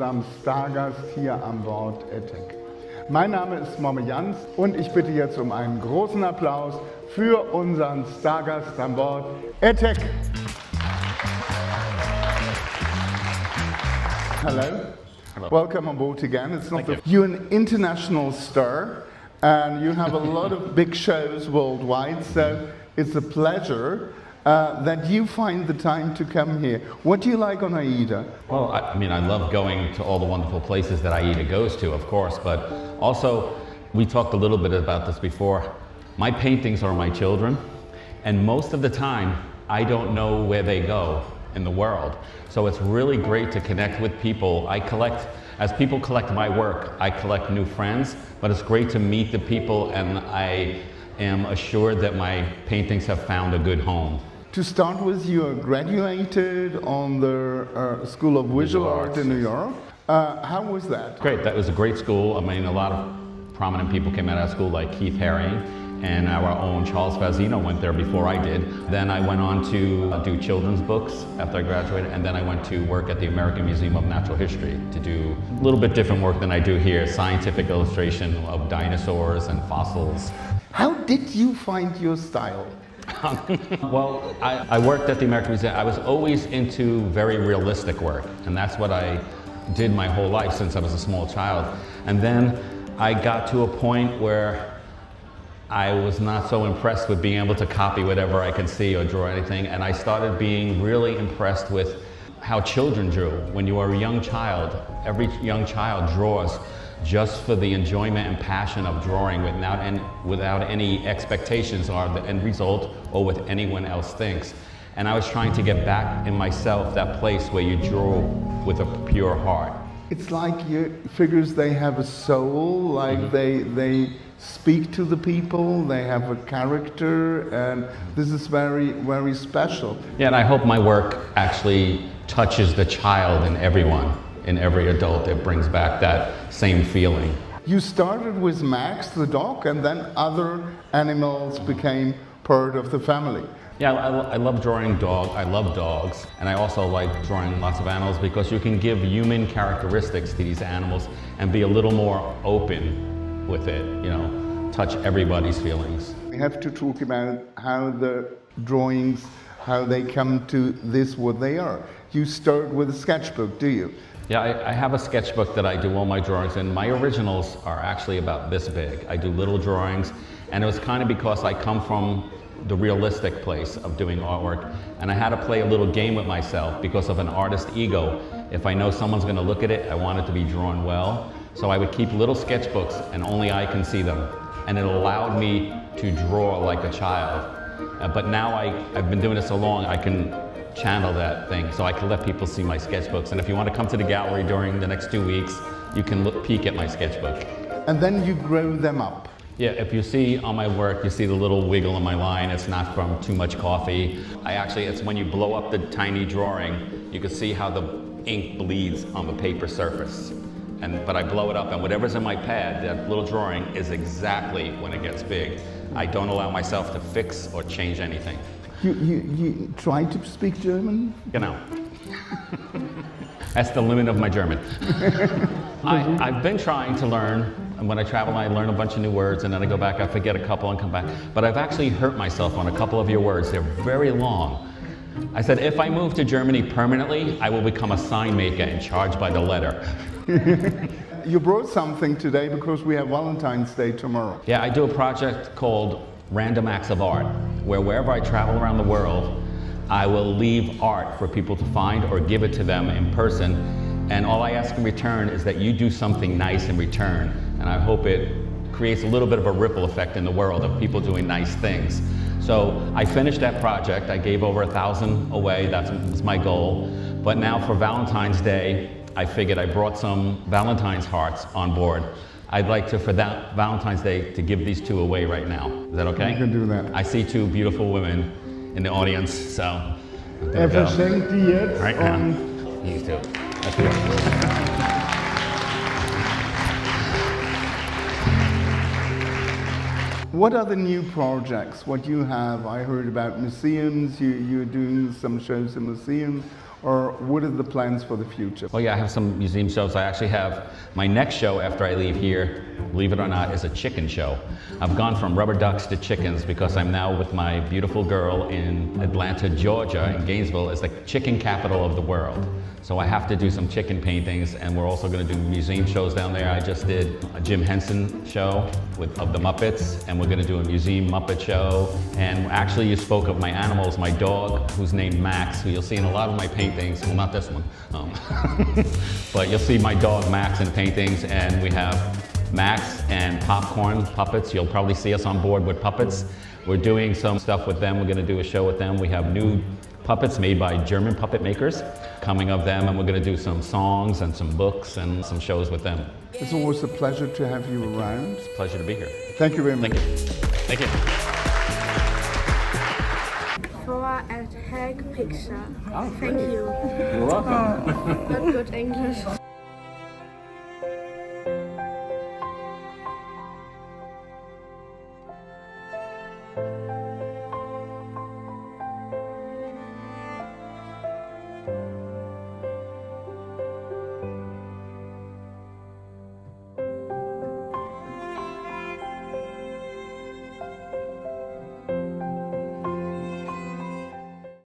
Am Stargast hier an Bord ETEC. Mein Name ist Momme Jans und ich bitte jetzt um einen großen Applaus für unseren Stargast an Bord ETEC. Hello. Hello. Welcome on board again. It's not you're an international star and you have a lot of big shows worldwide, so it's a pleasure that you find the time to come here. What do you like on Aida? Well, I mean, I love going to all the wonderful places that Aida goes to, of course, but also, we talked a little bit about this before. My paintings are my children, and most of the time, I don't know where they go in the world. So it's really great to connect with people. As people collect my work, I collect new friends, but it's great to meet the people, and I am assured that my paintings have found a good home. To start with, you graduated on the School of Visual Art in New York. How was that? Great, that was a great school. I mean, a lot of prominent people came out of that school, like Keith Haring, and our own Charles Fazino went there before I did. Then I went on to do children's books after I graduated, and then I went to work at the American Museum of Natural History to do a little bit different work than I do here, scientific illustration of dinosaurs and fossils. How did you find your style? Well, I worked at the American Museum. I was always into very realistic work, and that's what I did my whole life since I was a small child. And then I got to a point where I was not so impressed with being able to copy whatever I could see or draw anything, and I started being really impressed with how children drew. When you are a young child, every young child draws just for the enjoyment and passion of drawing without any expectations or the end result or what anyone else thinks. And I was trying to get back in myself that place where you draw with a pure heart. It's like your figures, they have a soul, like they speak to the people, they have a character, and this is very, very special. Yeah, and I hope my work actually touches the child in everyone. In every adult, it brings back that same feeling. You started with Max, the dog, and then other animals became part of the family. Yeah, I love drawing dogs. I love dogs, and I also like drawing lots of animals because you can give human characteristics to these animals and be a little more open with it, you know, touch everybody's feelings. We have to talk about how the drawings, how they come to this, what they are. You start with a sketchbook, do you? Yeah, I have a sketchbook that I do all my drawings in. My originals are actually about this big. I do little drawings, and it was kind of because I come from the realistic place of doing artwork, and I had to play a little game with myself because of an artist ego. If I know someone's going to look at it, I want it to be drawn well. So I would keep little sketchbooks, and only I can see them. And it allowed me to draw like a child. But now I've been doing it so long, I can channel that thing, so I can let people see my sketchbooks. And if you want to come to the gallery during the next 2 weeks, you can peek at my sketchbook. And then you grow them up. Yeah, if you see on my work, you see the little wiggle in my line. It's not from too much coffee. It's when you blow up the tiny drawing, you can see how the ink bleeds on the paper surface. But I blow it up, and whatever's in my pad, that little drawing, is exactly when it gets big. I don't allow myself to fix or change anything. You try to speak German? Genau. That's the limit of my German. I've been trying to learn, and when I travel, I learn a bunch of new words, and then I go back, I forget a couple and come back. But I've actually hurt myself on a couple of your words. They're very long. I said, if I move to Germany permanently, I will become a sign maker and charge by the letter. You brought something today because we have Valentine's Day tomorrow. Yeah, I do a project called Random Acts of Art, where wherever I travel around the world, I will leave art for people to find or give it to them in person. And all I ask in return is that you do something nice in return. And I hope it creates a little bit of a ripple effect in the world of people doing nice things. So I finished that project. I gave over 1,000 away. That's my goal. But now for Valentine's Day, I figured I brought some Valentine's hearts on board. I'd like to, for that Valentine's Day, to give these 2 away right now. Is that okay? You can do that. I see 2 beautiful women in the audience, so. Verschenkt die jetzt. Right now. These 2. Let's do it. What are the new projects? What you have? I heard about museums. You're doing some shows in museums. Or what are the plans for the future? Oh yeah, I have some museum shows. I actually have my next show after I leave here, believe it or not, is a chicken show. I've gone from rubber ducks to chickens because I'm now with my beautiful girl in Atlanta, Georgia, in Gainesville, is the chicken capital of the world. So I have to do some chicken paintings, and we're also going to do museum shows down there. I just did a Jim Henson show of the Muppets, and we're going to do a museum Muppet show. And actually, you spoke of my animals, my dog, who's named Max, who you'll see in a lot of my paintings. Well, not this one, but you'll see my dog Max in paintings, and we have Max and Popcorn puppets. You'll probably see us on board with puppets. We're doing some stuff with them. We're going to do a show with them. We have new puppets made by German puppet makers coming of them, and we're going to do some songs and some books and some shows with them. It's always a pleasure to have you around. It's a pleasure to be here. Thank you very much. Thank you. For a tag picture. Oh, Thank you. You're welcome. Not good English.